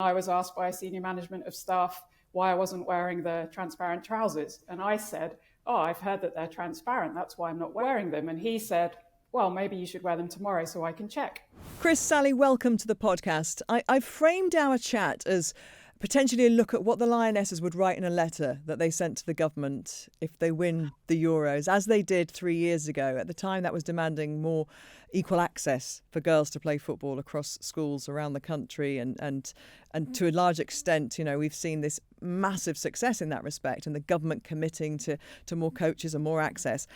I was asked by a senior management of staff why I wasn't wearing the transparent trousers. And I said, oh, I've heard that they're transparent. That's why I'm not wearing them. And he said, well, maybe you should wear them tomorrow so I can check. Chris, Sally, welcome to the podcast. I've framed our chat as potentially a look at what the Lionesses would write in a letter that they sent to the government if they win the Euros, as they did 3 years ago. At the time, that was demanding more equal access for girls to play football across schools around the country. And to a large extent, you know, we've seen this massive success in that respect, and the government committing to more coaches and more access.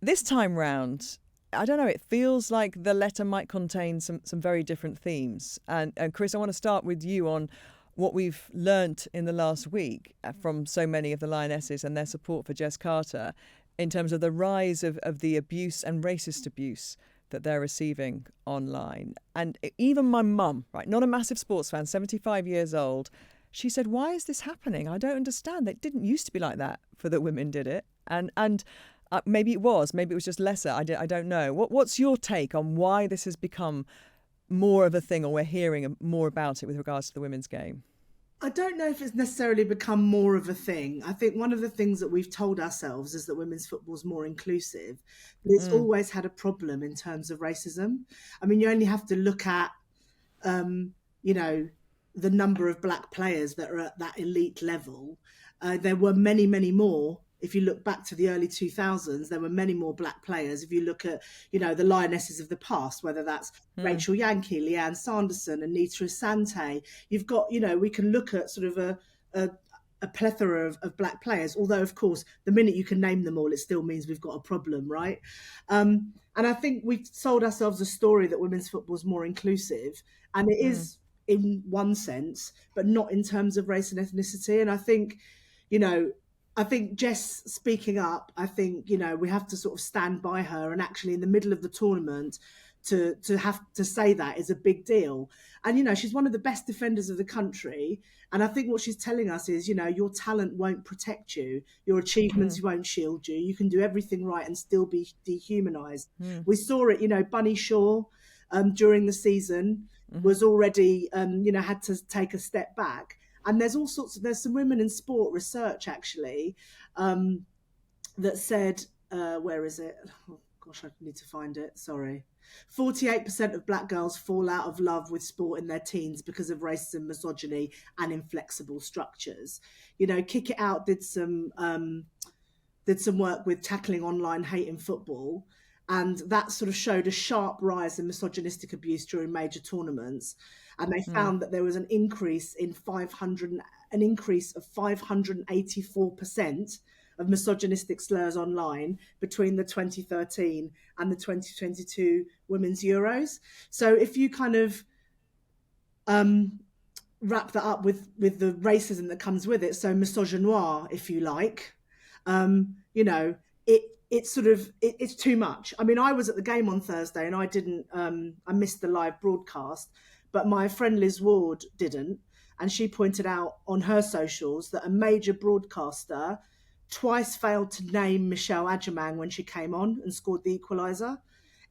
This time round, I don't know, it feels like the letter might contain some very different themes. And Chris, I want to start with you on what we've learnt in the last week from so many of the Lionesses and their support for Jess Carter in terms of the rise of the abuse and racist abuse that they're receiving online. And even my mum, right, not a massive sports fan, 75 years old, she said, why is this happening? I don't understand. It didn't used to be like that for the women did it. And maybe it was just lesser. I don't know. What's your take on why this has become more of a thing, or we're hearing more about it with regards to the women's game? I don't know if it's necessarily become more of a thing. I think one of the things that we've told ourselves is that women's football is more inclusive. But it's always had a problem in terms of racism. I mean, you only have to look at, you know, the number of black players that are at that elite level. There were many, many more. If you look back to the early 2000s, there were many more black players. If you look at, you know, the Lionesses of the past, whether that's Rachel Yankee, Leanne Sanderson, Anita Asante, you've got, you know, we can look at sort of a plethora of black players. Although, of course, the minute you can name them all, it still means we've got a problem, right? And I think we've sold ourselves a story that women's football is more inclusive. And it is in one sense, but not in terms of race and ethnicity. And I think, you know, Jess speaking up, I think, you know, we have to sort of stand by her, and actually in the middle of the tournament to have to say that is a big deal. And, you know, she's one of the best defenders of the country. And I think what she's telling us is, you know, your talent won't protect you. Your achievements won't shield you. You can do everything right and still be dehumanized. We saw it, you know, Bunny Shaw during the season was already, you know, had to take a step back. And there's some women in sport research actually that said, where is it? Oh gosh, I need to find it. Sorry. 48% of black girls fall out of love with sport in their teens because of racism, misogyny and inflexible structures. You know, Kick It Out did some work with tackling online hate in football. And that sort of showed a sharp rise in misogynistic abuse during major tournaments. And they found that there was an increase of 584% of misogynistic slurs online between the 2013 and the 2022 Women's Euros. So if you kind of wrap that up with the racism that comes with it, so misogynoir, if you like, you know, it's too much. I mean, I was at the game on Thursday and I missed the live broadcast, but my friend Liz Ward didn't. And she pointed out on her socials that a major broadcaster twice failed to name Michelle Agyemang when she came on and scored the equaliser.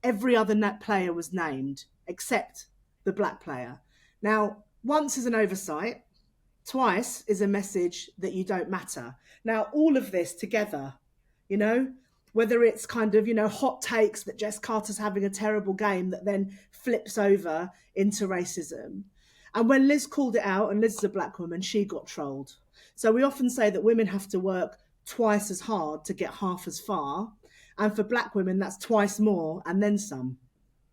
Every other net player was named except the black player. Now, once is an oversight, twice is a message that you don't matter. Now, all of this together, you know, whether it's kind of, you know, hot takes that Jess Carter's having a terrible game that then flips over into racism. And when Liz called it out, and Liz is a black woman, she got trolled. So we often say that women have to work twice as hard to get half as far. And for black women, that's twice more and then some.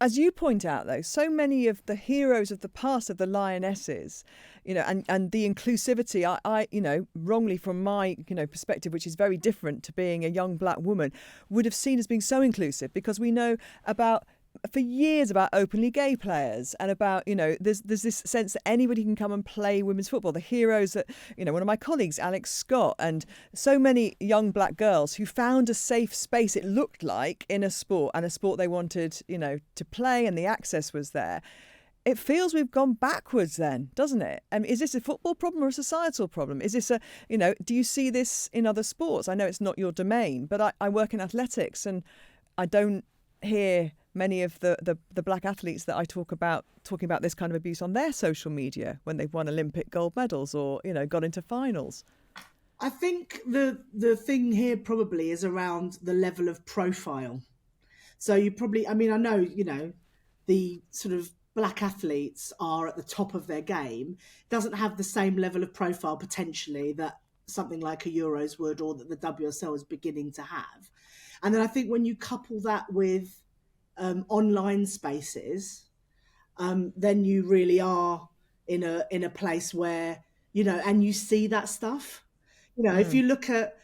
As you point out, though, so many of the heroes of the past of the Lionesses, you know, and the inclusivity, I you know, wrongly from my, you know, perspective, which is very different to being a young black woman, would have seen as being so inclusive because we know for years about openly gay players and about, you know, there's this sense that anybody can come and play women's football. The heroes that, you know, one of my colleagues, Alex Scott, and so many young black girls who found a safe space, it looked like, in a sport, and a sport they wanted, you know, to play, and the access was there. It feels we've gone backwards then, doesn't it? I mean, is this a football problem or a societal problem? Is this you know, do you see this in other sports? I know it's not your domain, but I work in athletics and I don't hear many of the black athletes that I talk about talking about this kind of abuse on their social media when they've won Olympic gold medals or, got into finals. I think the thing here probably is around the level of profile. So you probably, I know, the sort of black athletes are at the top of their game, doesn't have the same level of profile potentially that something like a Euros would, or that the WSL is beginning to have. And then I think when you couple that with online spaces, then you really are in a place where, and you see that stuff. If you look at,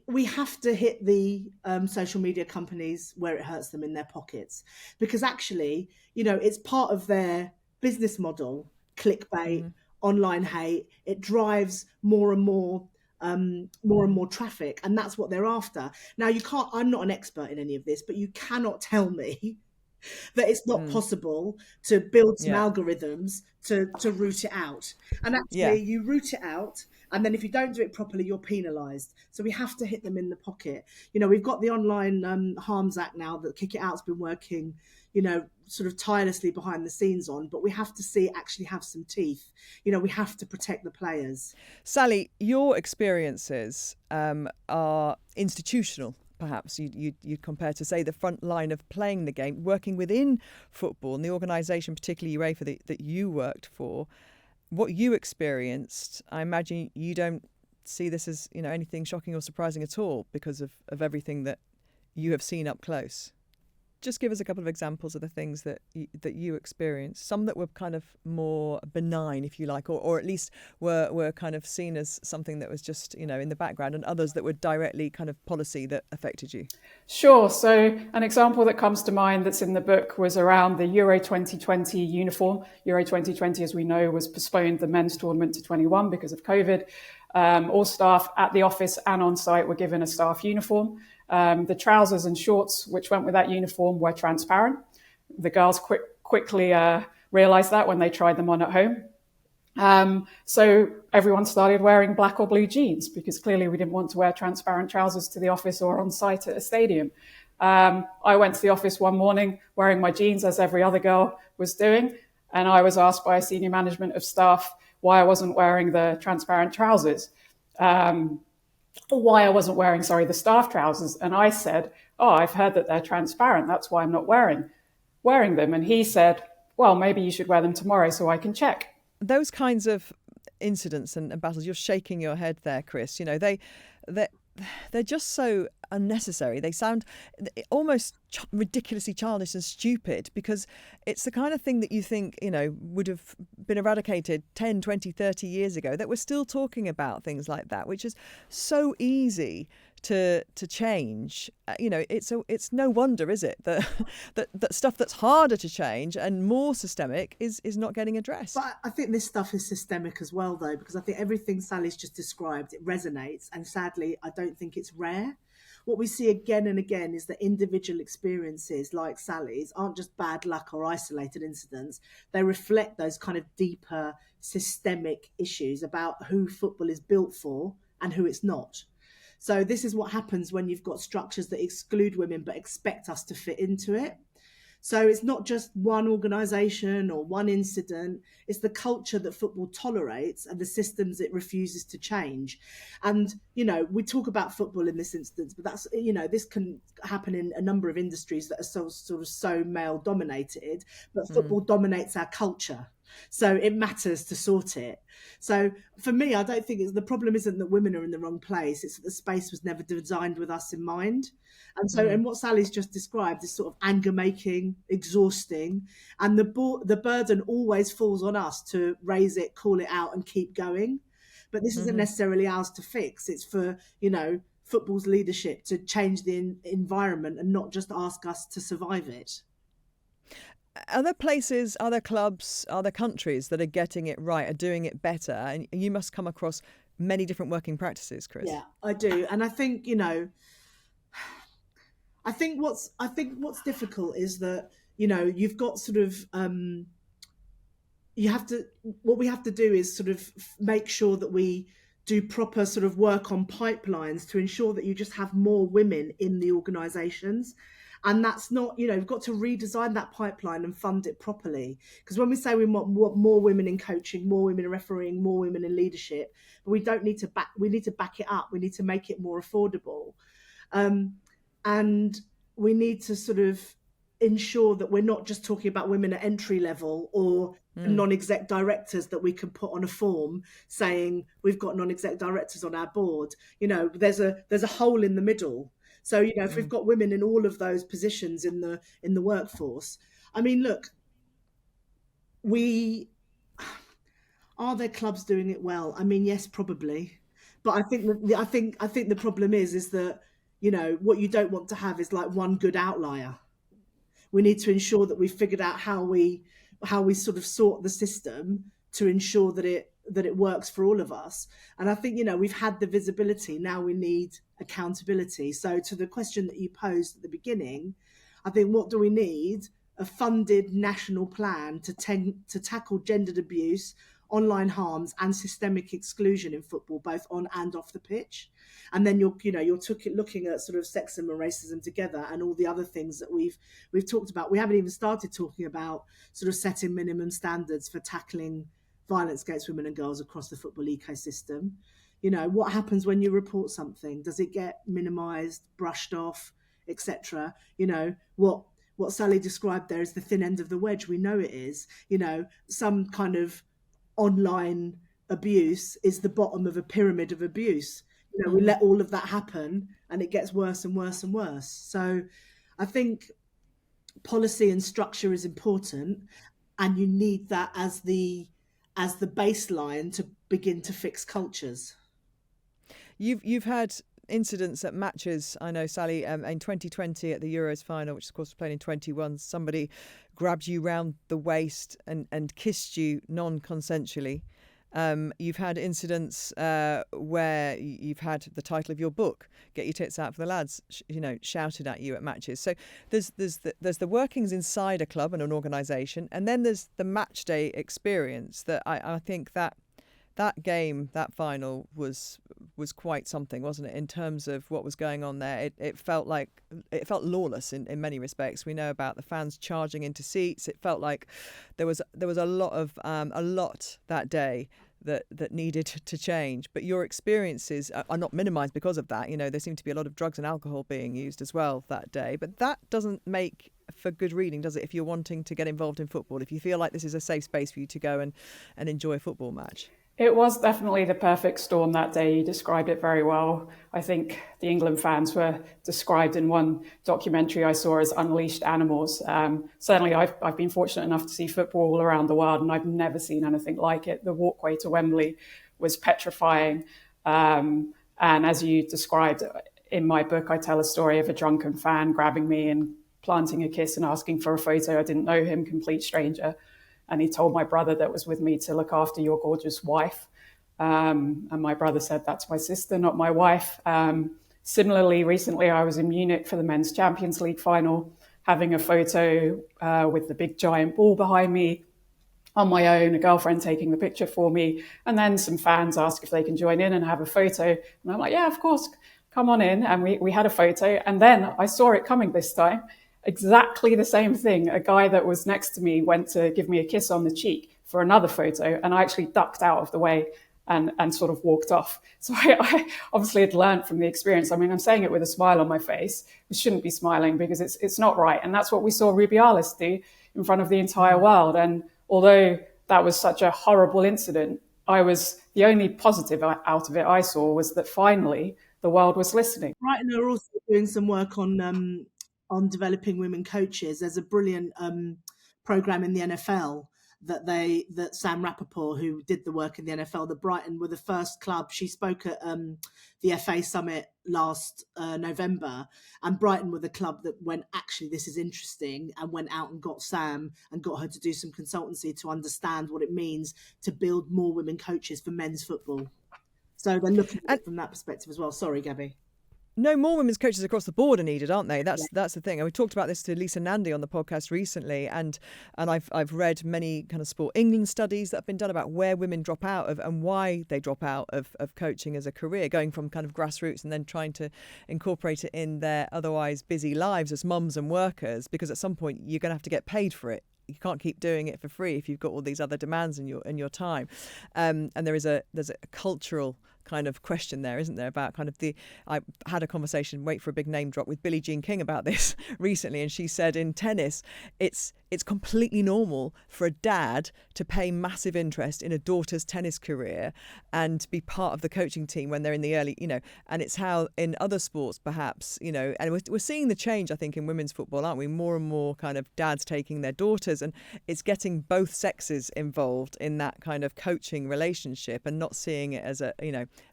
we have to hit the social media companies where it hurts them in their pockets, because actually, it's part of their business model. Clickbait, online hate, it drives more and more traffic, and that's what they're after. Now, I'm not an expert in any of this, but you cannot tell me that it's not possible to build some algorithms to root it out. And actually, you root it out, and then if you don't do it properly, you're penalised. So we have to hit them in the pocket. We've got the Online Harms Act now that Kick It Out's been working, sort of tirelessly behind the scenes on, but we have to see it actually have some teeth. We have to protect the players. Sally, your experiences are institutional. Perhaps you compare to, say, the front line of playing the game, working within football and the organisation, particularly UEFA, that you worked for. What you experienced, I imagine you don't see this as anything shocking or surprising at all because of everything that you have seen up close. Just give us a couple of examples of the things that you experienced. Some that were kind of more benign, if you like, or at least were kind of seen as something that was just, in the background, and others that were directly kind of policy that affected you. Sure. So an example that comes to mind that's in the book was around the Euro 2020 uniform. Euro 2020, as we know, was postponed, the men's tournament, to 21 because of COVID. All staff at the office and on site were given a staff uniform. The trousers and shorts which went with that uniform were transparent. The girls quickly realised that when they tried them on at home. So everyone started wearing black or blue jeans because clearly we didn't want to wear transparent trousers to the office or on site at a stadium. I went to the office one morning wearing my jeans as every other girl was doing, and I was asked by a senior management of staff why I wasn't wearing the transparent trousers. Why I wasn't wearing, the staff trousers. And I said, I've heard that they're transparent. That's why I'm not wearing them. And he said, well, maybe you should wear them tomorrow so I can check. Those kinds of incidents and battles, you're shaking your head there, Chris. They're just so unnecessary. They sound almost ridiculously childish and stupid because it's the kind of thing that you think, would have been eradicated 10, 20, 30 years ago, that we're still talking about things like that, which is so easy to change. It's no wonder, is it, that stuff that's harder to change and more systemic is not getting addressed. But I think this stuff is systemic as well, though, because I think everything Sally's just described, it resonates, and sadly I don't think it's rare. What we see again and again is that individual experiences like Sally's aren't just bad luck or isolated incidents. They reflect those kind of deeper systemic issues about who football is built for and who it's not. So this is what happens when you've got structures that exclude women but expect us to fit into it. So it's not just one organisation or one incident, it's the culture that football tolerates and the systems it refuses to change. And, we talk about football in this instance, but that's, this can happen in a number of industries that are so male dominated, but football dominates our culture. So it matters to sort it. So for me, I don't think the problem isn't that women are in the wrong place. It's that the space was never designed with us in mind. And so, and what Sally's just described is sort of anger making, exhausting, and the burden always falls on us to raise it, call it out, and keep going. But this isn't necessarily ours to fix. It's for, football's leadership to change the environment and not just ask us to survive it. Are there places, are there clubs, are there countries that are getting it right, are doing it better? And you must come across many different working practices, Chris. Yeah, I do. And I think, I think what's difficult is that, you've got sort of, what we have to do is sort of make sure that we do proper sort of work on pipelines to ensure that you just have more women in the organisations. And that's not, we've got to redesign that pipeline and fund it properly. Because when we say we want more women in coaching, more women in refereeing, more women in leadership, but we need to back it up. We need to make it more affordable. And we need to sort of ensure that we're not just talking about women at entry level or non-exec directors that we can put on a form saying we've got non-exec directors on our board. There's a hole in the middle. So, if we've got women in all of those positions in the workforce, I mean, look, are there clubs doing it well? I mean, yes, probably. But I think the problem is that, what you don't want to have is like one good outlier. We need to ensure that we've figured out how we sort of sort the system to ensure that it works for all of us. And I think, we've had the visibility. Now we need accountability. So to the question that you posed at the beginning, I think, what do we need? A funded national plan to tackle gendered abuse, online harms and systemic exclusion in football, both on and off the pitch. And then you're looking at sort of sexism and racism together and all the other things that we've talked about. We haven't even started talking about sort of setting minimum standards for tackling violence against women and girls across the football ecosystem. What happens when you report something? Does it get minimised, brushed off, etc.? What Sally described there is the thin end of the wedge. We know it is. Some kind of online abuse is the bottom of a pyramid of abuse. We let all of that happen and it gets worse and worse and worse. So I think policy and structure is important, and you need that as the baseline to begin to fix cultures. You've had incidents at matches. I know, Sally, in 2020 at the Euros final, which of course was played in 21, somebody grabbed you round the waist and kissed you non-consensually. You've had incidents where you've had the title of your book, "Get Your Tits Out for the Lads," shouted at you at matches. So there's the workings inside a club and an organisation, and then there's the match day experience. That I think that game, that final, was quite something, wasn't it, in terms of what was going on there? It felt lawless in many respects. We know about the fans charging into seats. It felt like there was a lot that day that needed to change. But your experiences are not minimised because of that. There seemed to be a lot of drugs and alcohol being used as well that day. But that doesn't make for good reading, does it, if you're wanting to get involved in football, if you feel like this is a safe space for you to go and enjoy a football match? It was definitely the perfect storm that day. You described it very well. I think the England fans were described in one documentary I saw as unleashed animals. Certainly, I've been fortunate enough to see football all around the world, and I've never seen anything like it. The walkway to Wembley was petrifying. And as you described in my book, I tell a story of a drunken fan grabbing me and planting a kiss and asking for a photo. I didn't know him, complete stranger. And he told my brother that was with me to look after your gorgeous wife. And my brother said, "That's my sister, not my wife." Similarly, recently I was in Munich for the Men's Champions League final, having a photo with the big giant ball behind me on my own, a girlfriend taking the picture for me. And then some fans asked if they can join in and have a photo. And I'm like, yeah, of course, come on in. And we had a photo. And then I saw it coming this time. Exactly the same thing. A guy that was next to me went to give me a kiss on the cheek for another photo, and I actually ducked out of the way and sort of walked off. So I obviously had learned from the experience. I mean, I'm saying it with a smile on my face. We shouldn't be smiling because it's not right. And that's what we saw Rubiales do in front of the entire world. And although that was such a horrible incident, the only positive out of it I saw was that finally the world was listening. Right, and they're also doing some work on developing women coaches. There's a brilliant program in the NFL that Sam Rappaport, who did the work in the NFL, that Brighton were the first club. She spoke at the FA Summit last November, and Brighton were the club that went, actually, this is interesting, and went out and got Sam and got her to do some consultancy to understand what it means to build more women coaches for men's football. So they're looking at it from that perspective as well. Sorry, Gabby. No, more women's coaches across the board are needed, aren't they? That's the thing. And we talked about this to Lisa Nandy on the podcast recently, and I've read many kind of Sport England studies that have been done about where women drop out of and why they drop out of coaching as a career, going from kind of grassroots and then trying to incorporate it in their otherwise busy lives as mums and workers, because at some point you're going to have to get paid for it. You can't keep doing it for free if you've got all these other demands in your time, and there's a cultural kind of question there, isn't there, about kind of I had a conversation, wait for a big name drop, with Billie Jean King about this recently, and she said in tennis it's completely normal for a dad to pay massive interest in a daughter's tennis career and be part of the coaching team when they're in the early, and it's how in other sports perhaps, and we're seeing the change, I think, in women's football, aren't we? More and more kind of dads taking their daughters, and it's getting both sexes involved in that kind of coaching relationship and not seeing it as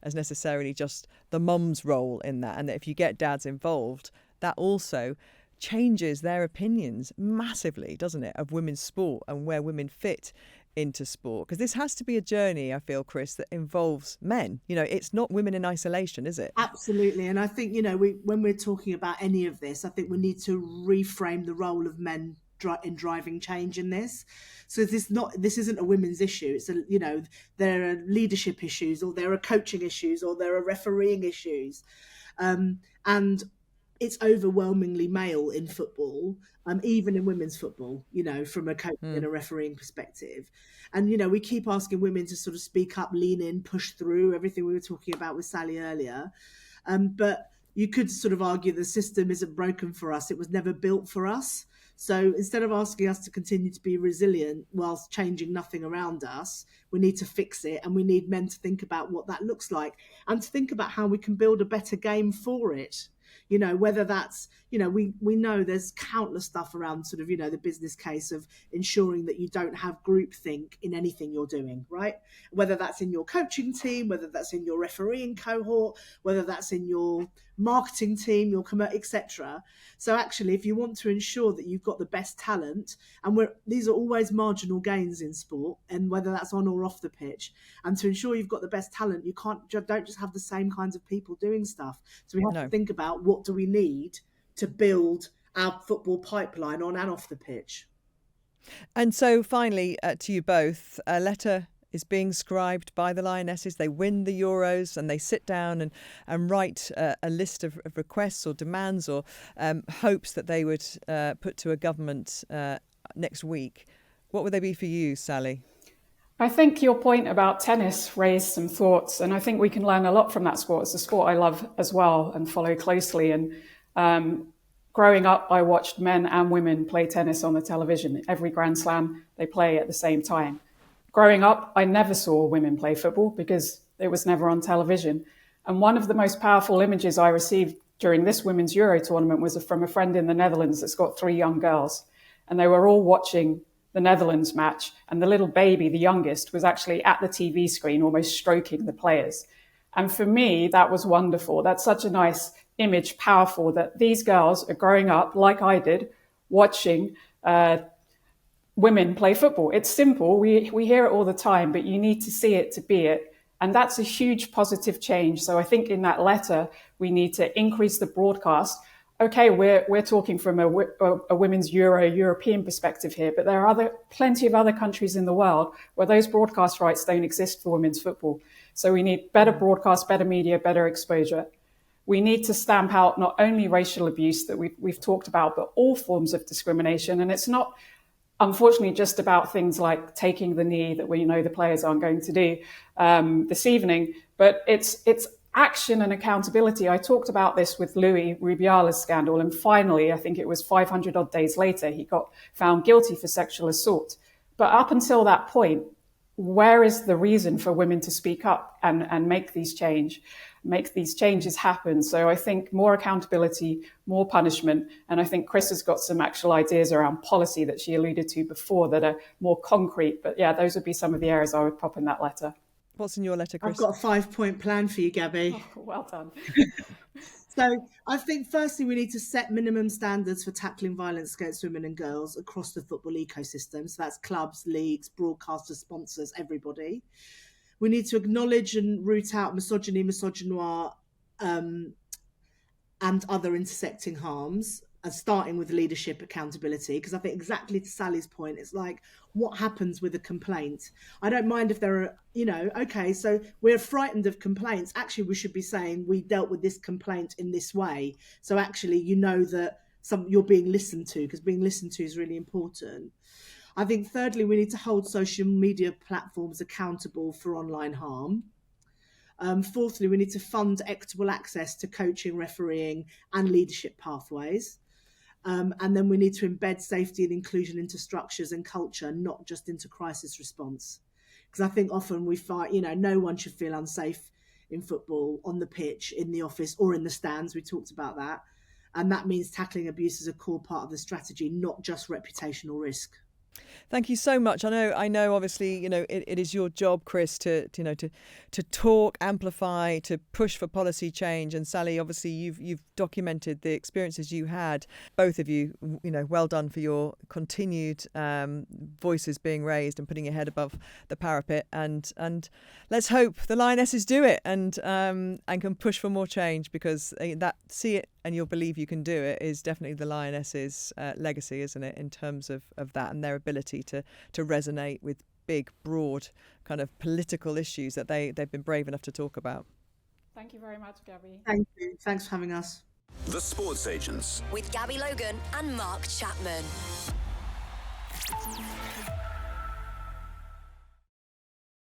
as necessarily just the mum's role in that. And that if you get dads involved, that also changes their opinions massively, doesn't it, of women's sport and where women fit into sport? Because this has to be a journey, I feel, Chris, that involves men. It's not women in isolation, is it? Absolutely. And I think, when we're talking about any of this, I think we need to reframe the role of men in driving change in this. So this isn't a women's issue. It's there are leadership issues, or there are coaching issues, or there are refereeing issues, and it's overwhelmingly male in football, even in women's football, from a coaching and a refereeing perspective. And, we keep asking women to sort of speak up, lean in, push through, everything we were talking about with Sally earlier. But you could sort of argue the system isn't broken for us. It was never built for us. So instead of asking us to continue to be resilient whilst changing nothing around us, we need to fix it. And we need men to think about what that looks like and to think about how we can build a better game for it. Whether that's, we know there's countless stuff around sort of, the business case of ensuring that you don't have groupthink in anything you're doing, right? Whether that's in your coaching team, whether that's in your refereeing cohort, whether that's in your marketing team, your etc. So actually, if you want to ensure that you've got the best talent, and these are always marginal gains in sport, and whether that's on or off the pitch, and to ensure you've got the best talent, don't just have the same kinds of people doing stuff. So we have to think about, what do we need to build our football pipeline on and off the pitch. And so finally, to you both, a letter is being scribed by the Lionesses. They win the Euros and they sit down and write a list of requests or demands or hopes that they would put to a government next week. What would they be for you, Sally? I think your point about tennis raised some thoughts, and I think we can learn a lot from that sport. It's a sport I love as well and follow closely. And growing up, I watched men and women play tennis on the television. Every Grand Slam, they play at the same time. Growing up, I never saw women play football because it was never on television. And one of the most powerful images I received during this Women's Euro tournament was from a friend in the Netherlands that's got 3 young girls. And they were all watching the Netherlands match. And the little baby, the youngest, was actually at the TV screen, almost stroking the players. And for me, that was wonderful. That's such a nice image, powerful, that these girls are growing up, like I did, watching women play football. It's simple. We hear it all the time, but you need to see it to be it. And that's a huge positive change. So I think in that letter, we need to increase the broadcast. Okay, we're talking from a women's European perspective here, but there are plenty of other countries in the world where those broadcast rights don't exist for women's football. So we need better broadcast, better media, better exposure. We need to stamp out not only racial abuse that we've talked about, but all forms of discrimination. And it's not, unfortunately, just about things like taking the knee that we know the players aren't going to do this evening, but it's action and accountability. I talked about this with Louis Rubiala's scandal, and finally, I think it was 500 odd days later, he got found guilty for sexual assault. But up until that point, where is the reason for women to speak up and make these changes happen? So I think more accountability, more punishment, and I think Chris has got some actual ideas around policy that she alluded to before that are more concrete. But yeah, those would be some of the areas I would pop in that letter. What's in your letter, Chris? I've got a 5-point plan for you, Gabby. Oh, well done. So I think firstly, we need to set minimum standards for tackling violence against women and girls across the football ecosystem. So that's clubs, leagues, broadcasters, sponsors, everybody. We need to acknowledge and root out misogyny, misogynoir, and other intersecting harms, and starting with leadership accountability. Because I think exactly to Sally's point, it's like, what happens with a complaint? I don't mind if there are, okay, so we're frightened of complaints. Actually, we should be saying we dealt with this complaint in this way. So actually, that you're being listened to, because being listened to is really important. I think thirdly, we need to hold social media platforms accountable for online harm. Fourthly, we need to fund equitable access to coaching, refereeing and leadership pathways. And then we need to embed safety and inclusion into structures and culture, not just into crisis response. Because I think often we find, no one should feel unsafe in football, on the pitch, in the office or in the stands. We talked about that. And that means tackling abuse as a core part of the strategy, not just reputational risk. Thank you so much. I know. Obviously, it is your job, Chris, to talk, amplify, to push for policy change. And Sally, obviously, you've documented the experiences you had. Both of you, well done for your continued voices being raised and putting your head above the parapet. And let's hope the Lionesses do it and can push for more change, because that see it and you'll believe you can do it is definitely the Lionesses' legacy, isn't it, in terms of that and their ability to resonate with big, broad kind of political issues that they've been brave enough to talk about. Thank you very much, Gabby. Thank you. Thanks for having us. The Sports Agents with Gabby Logan and Mark Chapman.